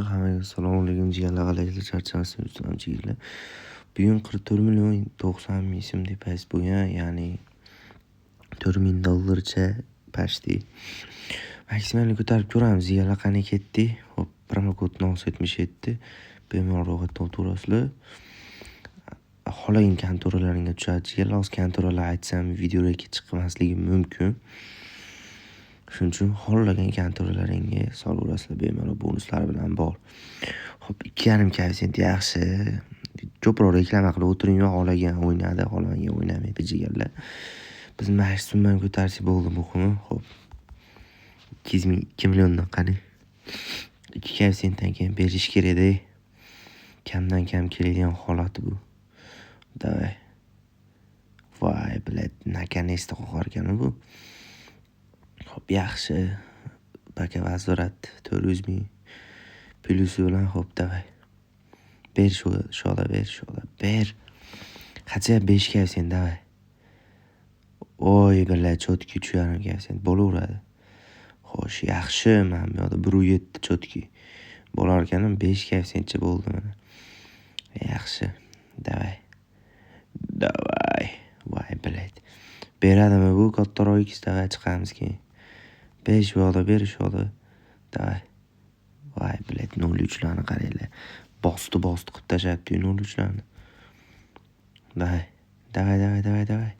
Hammaga assalomu alaykum jigarlar, g'alaylar, charchamasizmi jigarlar. Bugun 44.90 ming so'm depozit bo'lgan, ya'ni $4,000 почти. Maksimalni ko'tarib ko'ramiz jigarlar, qani ketdi. Hop, promokod 77. Bemalol ro'yxatdan o'tirasizlar. Xohlagan kontoralaringga tushadi jigarlar. O'z kontoralar aytsam videoga chiqmasligi mumkin. Shuning uchun xohlagan kontoralaringga solaverasizlar, bemalol bonuslar bilan bor. Hop, 2,5% yaxshi. Ko'proq reklama qilib o'tiring, xohlagan o'ynadi, xohlagan o'ynamaydi jigarlar. Biz mash summani ko'tarsak bo'ldi muhimi. Hop. 2 milliondan qani. 2%dan keyin berish kerak-da. Kamdan kam keladigan holati bu. Davay. Voy, blad, наконец-то qo'qar ekan bu. Hop, yaxshi. Baka vazorat 400 ming plyusi bilan hop, davay. Ber shoda ber. Qancha 5%, davay. Oy, blad, chotki 3,5% bo'laveradi. Xo'sh, yaxshi. Men bu yerda 1.7 chotki bo'lar ekan, 5% bo'ldi mana. Yaxshi. Davay. Voy, blad. Beradimi bu kattaroq ikkita chiqamiz keyin. 5 yo'da ber shoda. Davay. Voy, blad, 03larni qaranglar. Bosdi qilib tashlabdi 03larni. Davay.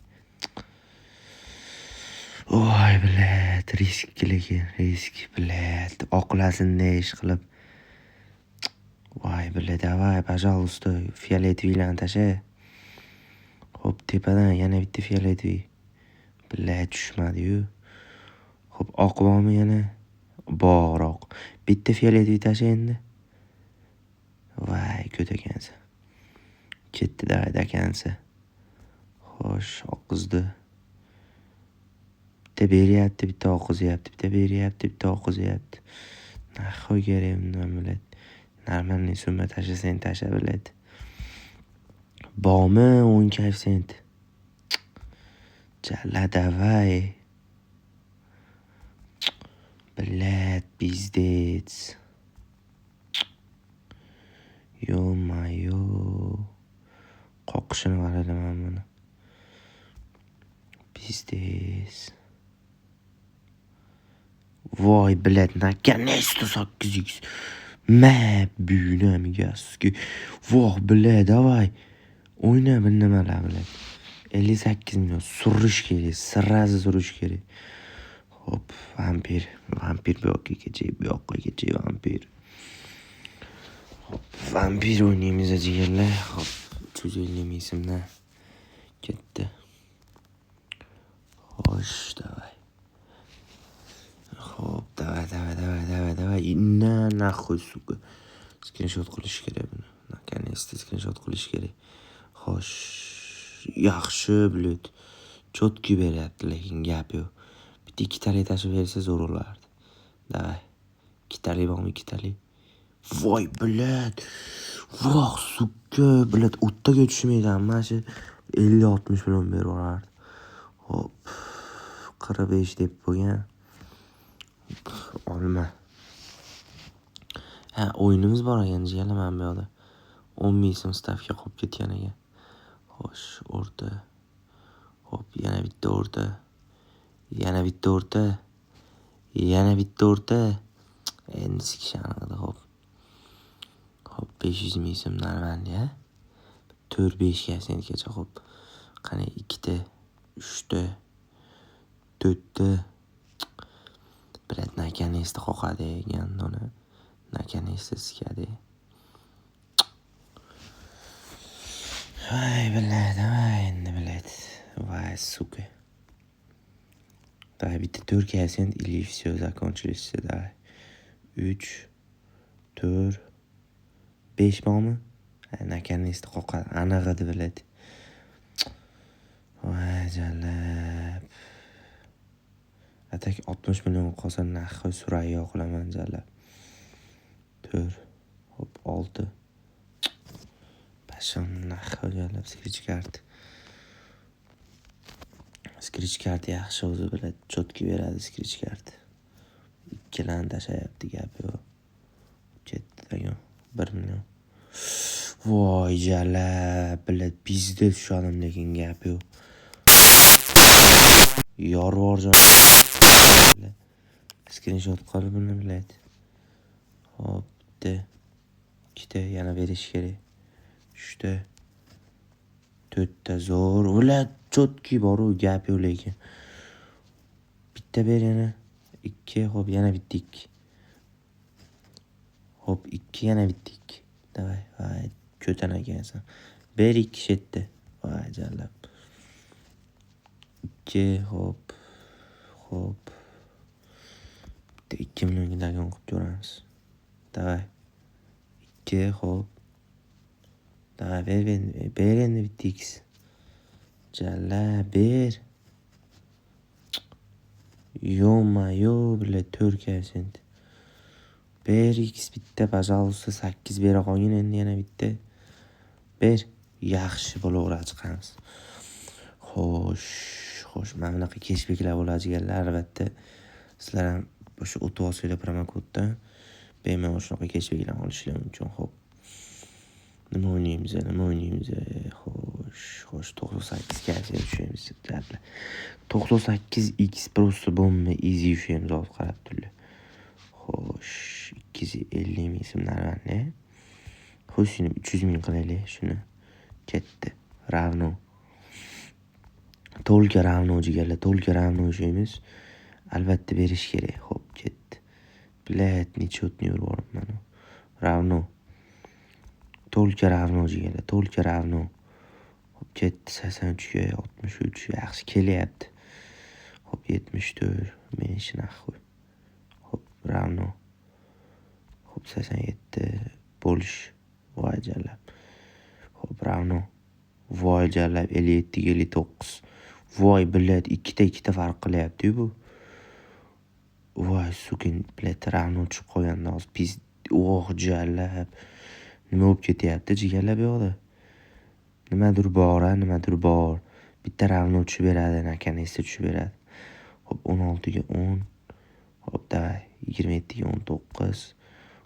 Voy, blad, risk, blad. Oqilasini ish qilib. Voy, blad, davay, пожалуйста, fioletvilarni tasha. Hop, tepadan yana bitta fioletvi. Blad, tushmadi-yu. Hop, oq bormi yana? Bor oq. Bitta fioletvi tasha endi. Voy, ko'takansa. Ketdi davay dakansa. Xo'sh, oqizdi. Bitta beryapti, bitta oqizyapti, bitta beryapti, bitta oqizyapti. Nahoy kerak undan biladi. Normalniy summa tashlasang tasha biladi. Bormi 10%? Jalla davay. Blad, pizdets. Yo-mayo. Qoqishini qarayman buni. Pizdets. Voy, blad, наконец-то 8x. Büyünamigaski. Voh, blad, davay. O'yna bir nimalar blad. 58 million surish kerak, sirrazi surish kerak. Hop, vampir bu yoqqa kecha vampir. Hop, vampir o'ynaymiz jigarlar. Hop, 350 ming so'mdan ketdi. Xo'sh, davay. Hop, davay. Nahoi, suka. Screenshot qilish kerak buni. Наконец-то screenshot qilish kerak. Xo'sh, yaxshi blad. Chotki beryapti, lekin gap yo'q. Bitta ikkitali tashib bersa zo'r bo'lardi. Davay. Ikkitali bormi, ikkitali? Voy, blad. Voh, suka, blad, o'ttaga tushmaydi, mana shu 50-60 million berib olardi. Hop. 45 deb qo'ygan. Olma. Ha, o'yinimiz bor ekan jigarlar, men bu yerda 10 ming so'm stavka qolib ketgan ekan. Xo'sh, o'rta. Hop, yana bitta o'rta. Yana bitta o'rta. Endi sikishani hop. Hop, 500 ming so'm normalniy, ha? 4-5%gacha hop. Qani 2ta, 3ta, 4ta. Blad, наконец-то qoqadi gandoni. Наконец-то sikadi. Voy, blad, endi blad. Voy, suka. Давай, bitta 4% или все, закончились, давай. 3, 4, 5 bormi? Наконец-то qoqadi. Anig'idi blad. Voy, jalab. Atak 60 million qolsa nahoy surayyo qilaman jalab. 4, hop, 6. Pasham nahoy jalab scratch card yaxshi o'zi biladi, chotki beradi scratch card. Ikkilarni tashlayapti, gap yo'q. Ketdi 1 million. Voy jala, bilet bizda tushadim lekin gap yo'q. Yorvorjon. Screenshot qilib buni bilet. Hop, bitta. 2 ta yana berish kerak. 3 ta. 4 ta zo'r. Ular chotki boru gap yo'q lekin. Bitta ber yana. 2, hop yana bitta 2. Hop 2 yana bitta 2. Davay, vay, ko'tan ekansan. Ber 2 shetda. Vay jallab. 2 hop. Hop. Bitta 2 million dagon qilib ko'ramiz. Davay. 2 hop. Davay ber endi bitta X. Jalla ber. Yo-mayo, bile 4 sent. Ber X bitta, пожалуйста, 8 bera qolgin endi yana bitta. Ber. Yaxshi bo'laveradi chiqamiz. Xo'sh, mana bunaqa cashbacklar bo'ladiganlar albatta. Sizlar ham o'sha o'tib olsanglar promokoddan bemalol shunaqa cashbacklar olishinglar mumkin. Xo'p. Nima o'ynaymiz? Xo'sh, 98 ga tushamiz. 98x просто bomba easy tushamiz, hozir qarab turlar. Xo'sh, 250 ming so'm narvanli. Xo'sh, shuni 300 ming qilaylik, shuni. Ketdi. Ravno. To'lka ravno jigarlar, to'lka ravno o'shaymiz. Albatta berish kerak. Xo'p, ketdi. Bilet nechotni urib ravno. To'lka ravno jigarlar, to'lka ravno. Xo'p, ketdi 83 ga 63 yaxshi kelyapti. Xo'p, 74 men shuna qo'y. Xo'p, ravno. Xo'p, 87 bo'lish. Voy jallab. Xo'p, ravno. Voy jallab 57 ga 59. Voy bilet ikkita farq qilyapti bu. Voy sukin bilet ravno chiqib qolganda hozir pis. Jallab. Nima bo'lib ketyapti jigarlar bu yoqda? Nimadir bor. Bitta ravno tushib beradi, nakanesi tushib beradi. Hop, 16 ga 10. Hop, davay, 27 ga 19.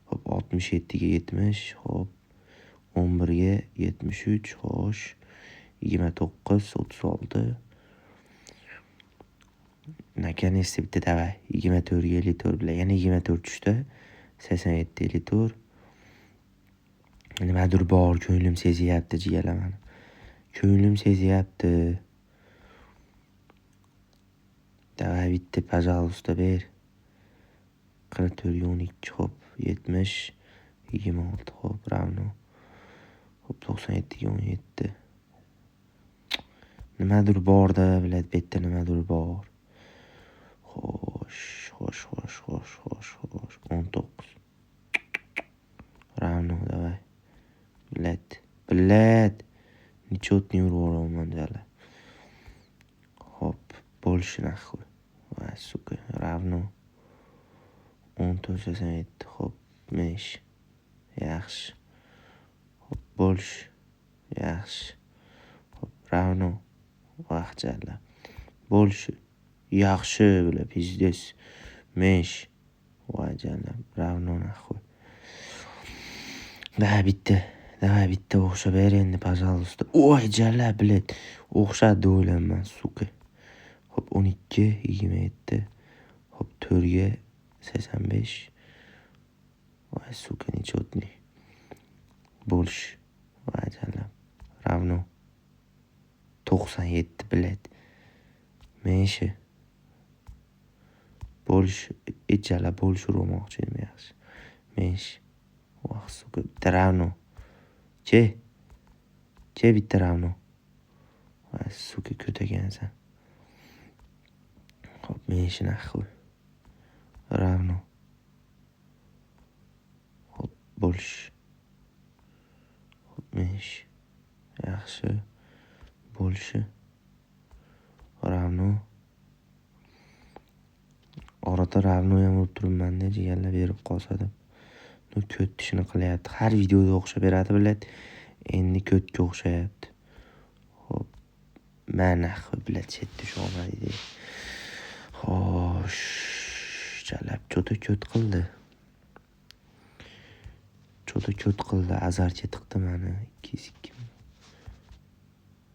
Hop, 67 ga 70. Hop, 11 ga 73. Xo'sh, 29, 36. Nakanesi bitta davay, 24 ga 54 bilan yana 24 tushdi. 87 54. Nimadir bor, ko'nglim sezyapti jigarlar meni. Ko'nglim sezyapti. Davay bitta, пожалуйста, ber. 44 12, hop, 70 26, hop, ravno. Hop, 97 17. Nimadir bor-da, bilet bitta nimadir bor. Xo'sh. 19. Ravno, davay. Bilet. Nechotni urib jala. Hop, bo'lishi naqo'y. Va suka, ravno. 14 hop, mesh. Yaxshi. Hop, bo'lish. Yaxshi. Hop, ravno. Vaqt jala. Bo'lish. Yaxshi, bile pizdes. Mesh. Voy jala, ravno naqo'y. Davay bitta o'xsha ber endi, пожалуйста. Voy jala, bilet. O'xshadi o'ylayman, suka. Hop, 12 27. Hop, 4 ga 85. Voy suka, nechotni. Bo'lish. Voy jala. Ravno. 97 bilet. Meshi. Bo'lish. Jala bo'lish urmoqchi edim yaxshi. Mesh. Voy suka, bitta ravno. Che bitta ravno. Voy suka, ko'tagansan. Hop, meshi naqo'y. Ravno. Hop, bo'lish. Hop, mesh. Yaxshi. Bo'lishi. Ravno. Orada ravno ham urib turibman-da, jigarlar berib qolsa deb. Ko't ishini qilyapti. Har videoda o'xshab beradi bilet. Endi ko'tga o'xshayapti. Hop. Mana bilet chetda shu olmaydi. Xo'sh. Jalab ko't qildi. Cho'ta ko't qildi, azarga tiqdi mani. 202.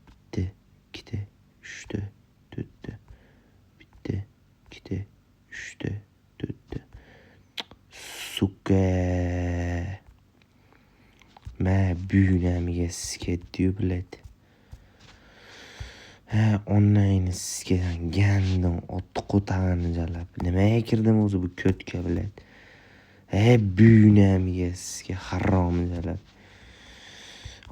Bitta, ikkita, uchta, to'rtta. Bitta, ikkita, uchta, to'rtta. Suka. Ma büyünemiga sketdiyu biladi. Onlayni skedan gandim otni qo'tag'ini jalab. Nimaga kirdim o'zi bu ko'tga biladi. Büyünemiga sizga harom jalab.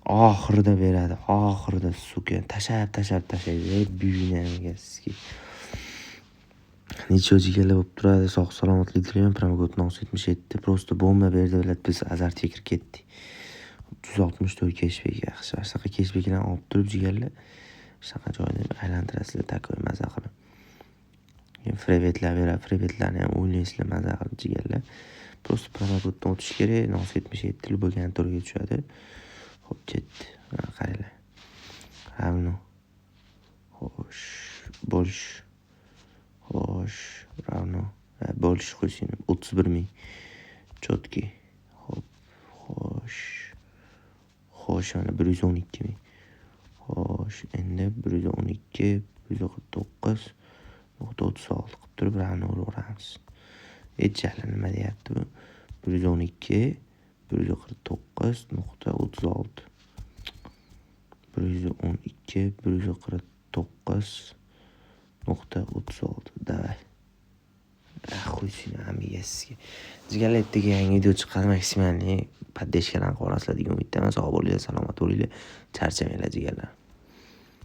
Oxirida beradi, oxirida suka tashlaydi. Büyünemiga sizga. Necha jigarlar bo'lib turadi, sog' salomatlik tilayman. Promokod 77 просто bomba berdi biladi. Biz azartga kirib ketdik. 364 cashback yaxshi. Shunaqa cashbacklarni olib turib jigarlar shunaqa joyda aylantirasizlar, takoy maza qilib. Keyin frevetlar beradi, frevetlarni ham o'ynaysizlar maza qilib jigarlar. Просто promokoddan o'tish kerak, 77 любой kontorga tushadi. Xo'p, ketdi. Qaranglar. Ravno. Xo'sh, bo'lish. Xo'sh, ravno. Bo'lish qo'ysin. 31,000. Chotki. Xo'p, xo'sh. Xo'sh, mana 112,000. Xo'sh, endi 112, 149.36 qilib turib ravno uramiz. Ejali nima deyapti bu? 112, 149.36. 112, 149.36. Davay. Qo'ysin amigasiga. Jigarlar ertaga yangi video chiqadi, maksimalni podдержкаdan qo'rasizlar degan umiddaman. Sog' bo'linglar, salomat bo'linglar. Charchamanglar jigarlar.